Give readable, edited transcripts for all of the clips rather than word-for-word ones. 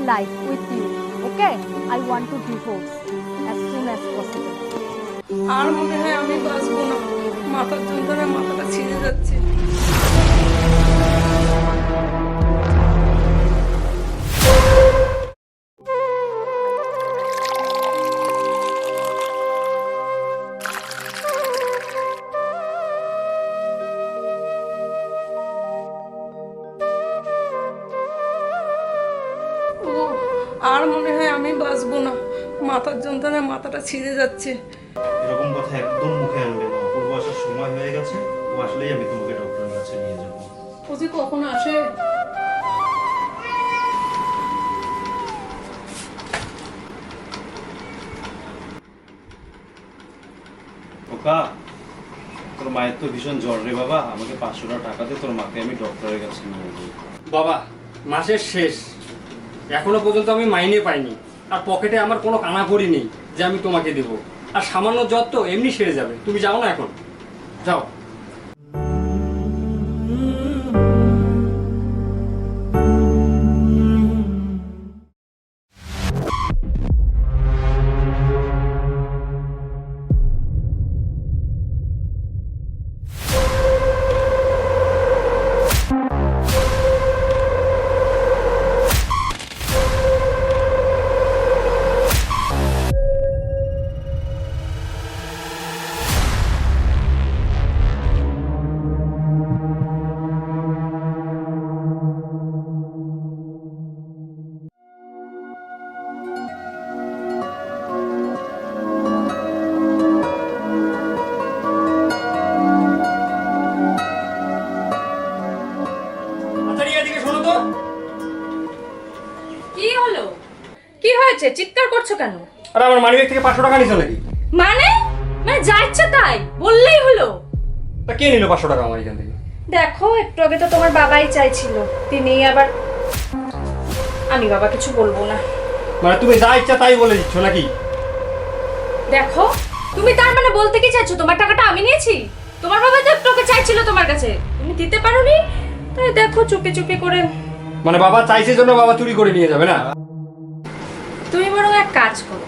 life with you. Okay? I want to divorce as soon as possible. আর মনে হয় আমি বাঁচবো না, মাথার যন্ত্রণায় মাথাটা ছিঁড়ে যাচ্ছে। আর মনে হয় আমি বাঁচবো না, মাথার যন্ত্রণায় মাথাটা ছিঁড়ে যাচ্ছে। এরকম কথা একদম মুখে আনবে না। অপূর্ব আসার সময় হয়ে গেছে, ও আসলেই আমি তোমাকে ডক্টরের কাছে নিয়ে যাবো। ও যে কখন আসে। ওকা, তোর মায়ের তো ভীষণ জ্বর রে বাবা, আমাকে 500 টাকা দে, তোর মাকে আমি ডক্টরের কাছে নিয়ে যাবো। বাবা, মাসের শেষ, এখনো পর্যন্ত আমি মাইনে পাইনি, আর পকেটে আমার কোনো কানাকড়ি নেই যে আমি তোমাকে দেব। আর সামান্য জ্বর তো এমনি সেরে যাবে, তুমি যাও না এখন, যাও। কি হলো? কি হয়েছে? চিৎকার করছো কেন? আরে আমার মানিব্যাগ থেকে 500 টাকা নিছো নাকি? মানে মানে যা ইচ্ছা তাই বললেই হলো। তা কে নিল 500 টাকা আমার এখান থেকে? দেখো, একটু আগে তো তোমার বাবাই চাইছিল, তিনি আবার আমি বাবা কিছু বলবো না। মানে তুমি যা ইচ্ছা তাই বলে দিচ্ছ নাকি? দেখো, তুমি তার মানে বলতে কি চাইছো তোমার টাকাটা আমি নিয়েছি? তোমার বাবা তো একটু আগে চাইছিল তোমার কাছে, তুমি দিতে পারোনি, তাই দেখো চুপি চুপি করে। মানে বাবা চাইছে জন্য বাবা চুরি করে নিয়ে যাবে না? তুমি বরং এক কাজ করো,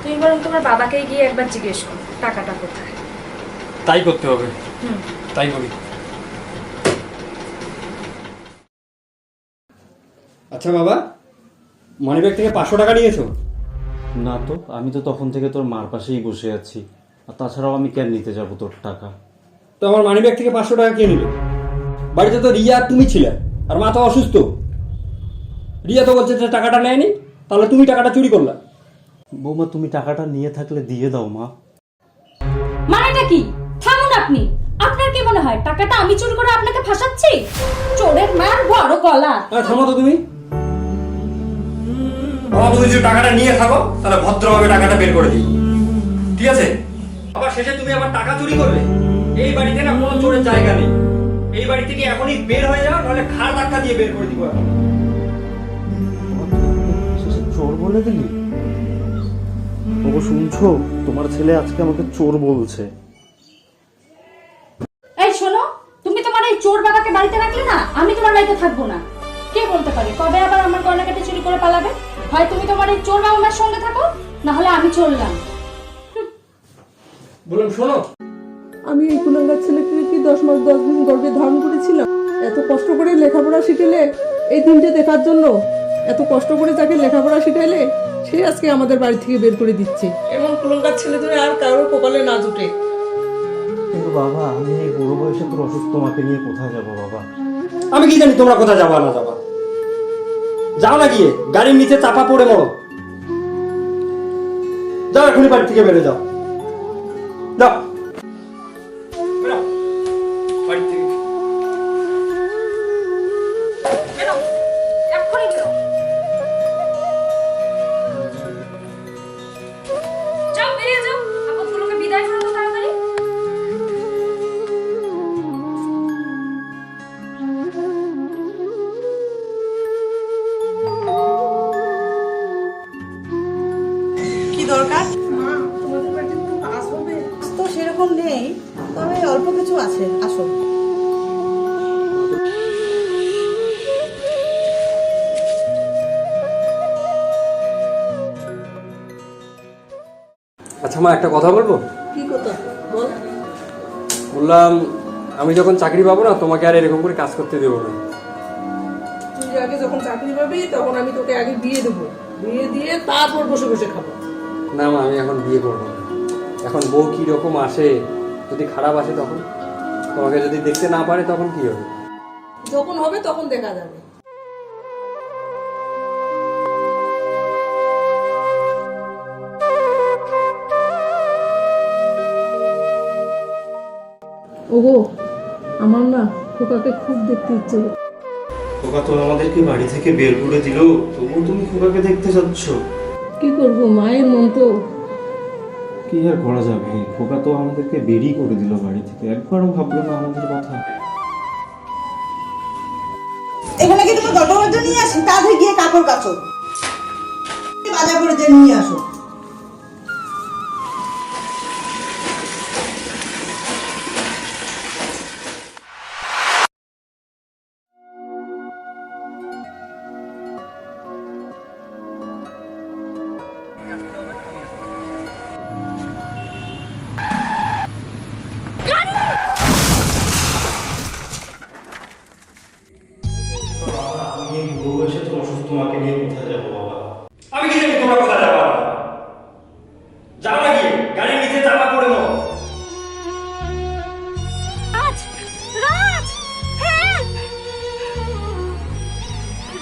তুমি বরং তোমার বাবাকে গিয়ে একবার জিজ্ঞেস করো টাকাটা কোথায়। তাই করতে হবে, হুম। তাই করি। আচ্ছা বাবা, মানিব্যাগ থেকে 500 টাকা নিয়েছো? না তো, আমি তো তখন থেকে তোর মার পাশেই বসে আছি, আর তাছাড়াও আমি কেন নিতে যাবো তোর টাকা? তো আমার মানিব্যাগ থেকে 500 টাকা কে নিল? বাড়িতে তো রিয়া আর তুমি ছিলে, আর মা তো অসুস্থ। রিয়া তো বলছে যে টাকাটা নেয়নি, তাহলে তুমি টাকাটা চুরি করলা। বৌমা, তুমি টাকাটা নিয়ে থাকলে দিয়ে দাও মা। মানেটা কি? থামুন আপনি। আপনার কি মনে হয় টাকাটা আমি চুরি করে আপনাকে ফাঁসাচ্ছি? চোরের মার বড় গলা। থামো তো তুমি। বাবা, তুমি যদি টাকাটা নিয়ে থাকো তাহলে ভদ্রভাবে টাকাটা বের করে দিই, ঠিক আছে? আবার শেষে তুমি আবার টাকা চুরি করবে? এই বাড়িতে না কোনো চোরের জায়গা নেই। এই বাড়ি থেকে এখনই বের হয়ে যাও, নাহলে ঘাড় ধাক্কা দিয়ে বের করে দিব এখন। চোর বলে দিলি? ওগো শুনছো, তোমার ছেলে আজকে আমাকে চোর বলছে। এই শোনো, তুমি তোমার এই চোর বাবাকে বাড়িতে রাখলে না, আমি তোমার বাড়িতে থাকবো না। কে বলতে পারে কবে আবার আমার গয়নাকাটি চুরি করে পালাবে? হয় তুমি তোমার এই চোর বাবার সঙ্গে থাকো, না হলে আমি চললাম। বললাম শোনো, আমি এই কুলাঙ্গার ছেলেকে কি 10 মাস 10 দিন গর্ভে ধারণ করেছিলাম? এত কষ্ট করে লেখাপড়া শিখেলে এই দিনটা দেখার জন্য, এত কষ্ট করে যাকে লেখাপড়া শিখাইলে সে আজকে আমাদের বাড়ি থেকে বের করে দিচ্ছে। এমন কুলাঙ্গার ছেলে ধরে আর কারোর কপালে না জুটে। কিন্তু বাবা, আমি এই বুড়ো বয়সে তোর অসুস্থ মাকে নিয়ে কোথায় যাবো বাবা? আমি কি জানি তোমরা কোথায় যাবা না যাবা? যাও না গিয়ে গাড়ির নিচে চাপা পড়ে মরো। যাও এখনই বাড়ি থেকে বেরো, যাও যাও বেরো বাড়ি থেকে। বেরো, এক্ষুনি বেরো। যাও, বেরিয়ে যাও, আপদগুলোকে বিদায় করে দাও তাড়াতাড়ি। কি দরকার? মা, তোমাদের বাড়িতে কোনো কাজ হবে? তো সেরকম নেই, তবে অল্প কিছু আছে, আসো। আচ্ছা মা, একটা কথা বলবো? কি কথা বল। বললাম আমি যখন চাকরি পাবো না, তোমাকে আর এরকম করে কাজ করতে দেবো না। তুই আগে যখন চাকরি পাবি তখন আমি তোকে আগে বিয়ে দেবো, বিয়ে দিয়ে তারপর বসে বসে খাবো। না মা, আমি এখন বিয়ে করবো না। এখন বউ কি রকম আসে, যদি খারাপ আসে তখন, তোমাকে যদি দেখতে না পারে তখন কি হবে? যখন হবে তখন দেখা যাবে। ওগো, আমার না খোকাকে খুব দেখতে ইচ্ছে করে। খোকা তো আমাদেরকে বাড়ি থেকে বের করে দিল, তবুও তুমি খোকাকে দেখতে যাচ্ছ। কি করবো, মায়ের মন তো। কি আর করা যাবে, খোকা তো আমাদেরকে বেরই করে দিল বাড়ি থেকে, একবারও ভাবলো না আমাদের কথা। এখানে কি তুমি গল্প নিয়ে আসি? তাড়াতাড়ি গিয়ে কাপড় কাচো, বাজার করে যে নিয়ে আসো। তোমাকে নিয়ে কোথায় যাবো বাবা? আমি কি জানি তোমরা কোথায় যাবো? যাও না, গিয়ে গাড়ির নিচে চাপা পড়ে নাও। রাজ, রাজ, হেল্প!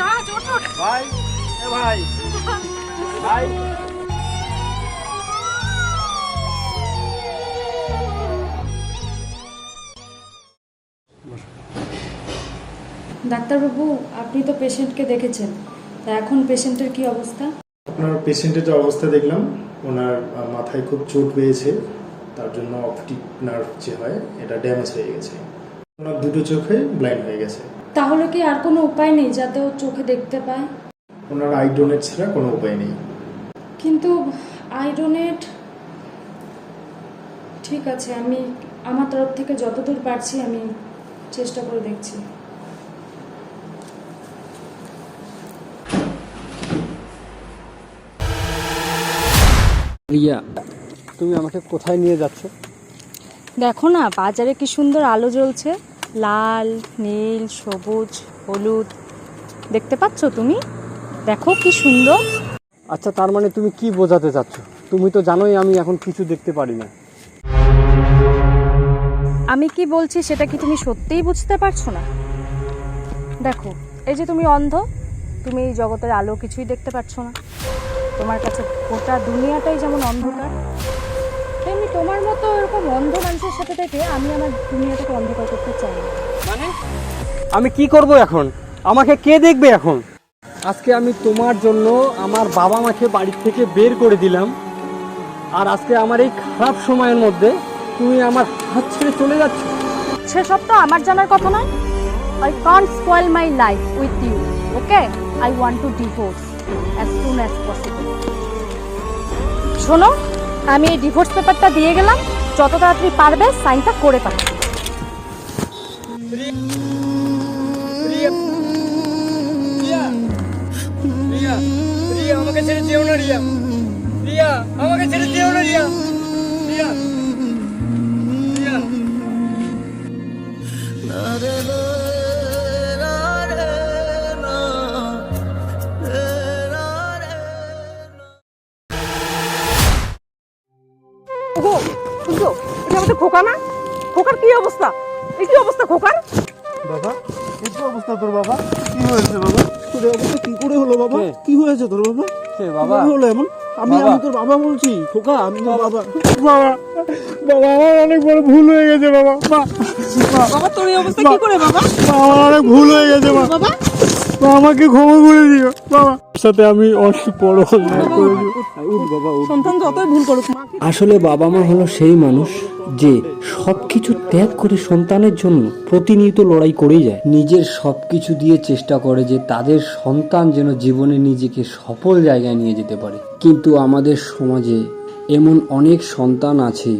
রাজ, ওঠ, ওঠ। ভাই, এ ভাই, ভাই। ডাক্তারবাবু, আপনি তো পেশেন্টকে দেখেছেন, তা এখন পেশেন্টের কি অবস্থা? আপনার পেশেন্টের যে অবস্থা দেখলাম, ওনার মাথায় খুব চোট পেয়েছে, তার জন্য অপটিক নার্ভ যে হয় এটা ড্যামেজ হয়ে গেছে। ওনার দুটো চোখে ব্লাইন্ড হয়ে গেছে। তাহলে কি আর কোনো উপায় নেই যাতে ও চোখে দেখতে পায়? ওনার আই ডোনেট ছাড়া কোনো উপায় নেই। কিন্তু আই ডোনেট, ঠিক আছে, আমি আমার তরফ থেকে যতদূর পারছি আমি চেষ্টা করে দেখছি। রিয়া, তুমি আমাকে কোথায় নিয়ে যাচ্ছ? দেখো না বাজারে কি সুন্দর আলো জ্বলছে, লাল, নীল, সবুজ, হলুদ, দেখতে পাচ্ছ তুমি? দেখো কি সুন্দর। আচ্ছা, তার মানে তুমি কি বোঝাতে চাচ্ছ? তুমি তো জানোই আমি এখন কিছু দেখতে পারি না। আমি কি বলছি সেটা কি তুমি সত্যিই বুঝতে পারছো না? দেখো, এই যে তুমি অন্ধ, তুমি এই জগতের আলো কিছুই দেখতে পাচ্ছ না। তোমার কাছে গোটা দুনিয়াটাই যেমন অন্ধকার, তেমনি তোমার মতো এরকম অন্ধ মানুষের সাথে থেকে আমি আমার দুনিয়াটাকে অন্ধকার করতে চাই না। মানে আমি কি করব এখন? আমাকে কে দেখবে এখন? আজকে আমি তোমার জন্য আমার বাবা মাকে বাড়ি থেকে বের করে দিলাম, আর আজকে আমার এই খারাপ সময়ের মধ্যে তুমি আমার হাত ছেড়ে চলে যাচ্ছ। সেসব তো আমার জানার কথা নয়। I can't spoil my life with you, okay? I want to divorce as soon as possible. শোনো, আমি এই ডিভোর্স পেপারটা দিয়ে গেলাম, যত তাড়াতাড়ি পারবে সাইনটা করে পাঠাবে। রিয়া, আমাকে ছেড়ে যেও না রিয়া। রিয়া, আমাকে ছেড়ে যেও না রিয়া। রিয়া, রিয়া। ওগো, শুনছো? এটা আমাদের খোকা না? খোকার কি অবস্থা? এই কি অবস্থা খোকার? বাবা, এই কি অবস্থা তোর বাবা? কি হয়েছে বাবা? তোর এই অবস্থা কি করে হলো বাবা? কি হয়েছে তোর বাবা? বাবা হলো এমন? আমি বাবা। তোর বাবা বলছি। খোকা, আমি তোর বাবা। বাবা, বাবা, আমার অনেক বড় ভুল হয়ে গেছে বাবা। বাবা তোর এই অবস্থা কি করে বাবা? আমার অনেক ভুল হয়ে গেছে বাবা। আমাকে ক্ষমা করে দিও বাবা। সাথে আমি অনেক বড় অন্যায় করে দিও। উঠ বাবা, উঠ। সন্তান যতই ভুল করুক, মাকে আসলে বাবা মা হলো সেই মানুষ যে সবকিছু ত্যাগ করে সন্তানের জন্য প্রতিনিয়ত লড়াই করেই যায়, নিজের সবকিছু দিয়ে চেষ্টা করে যে তাদের সন্তান যেন জীবনে নিজেকে সফল জায়গায় নিয়ে যেতে পারে। কিন্তু আমাদের সমাজে এমন অনেক সন্তান আছে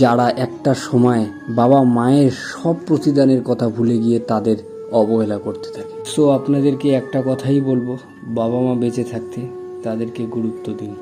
যারা একটা সময় বাবা মায়ের সব প্রতিদানের কথা ভুলে গিয়ে তাদের অবহেলা করতে থাকে। সো আপনাদেরকে একটা কথাই বলবো, বাবা মা বেঁচে থাকতে তাদেরকে গুরুত্ব দিন।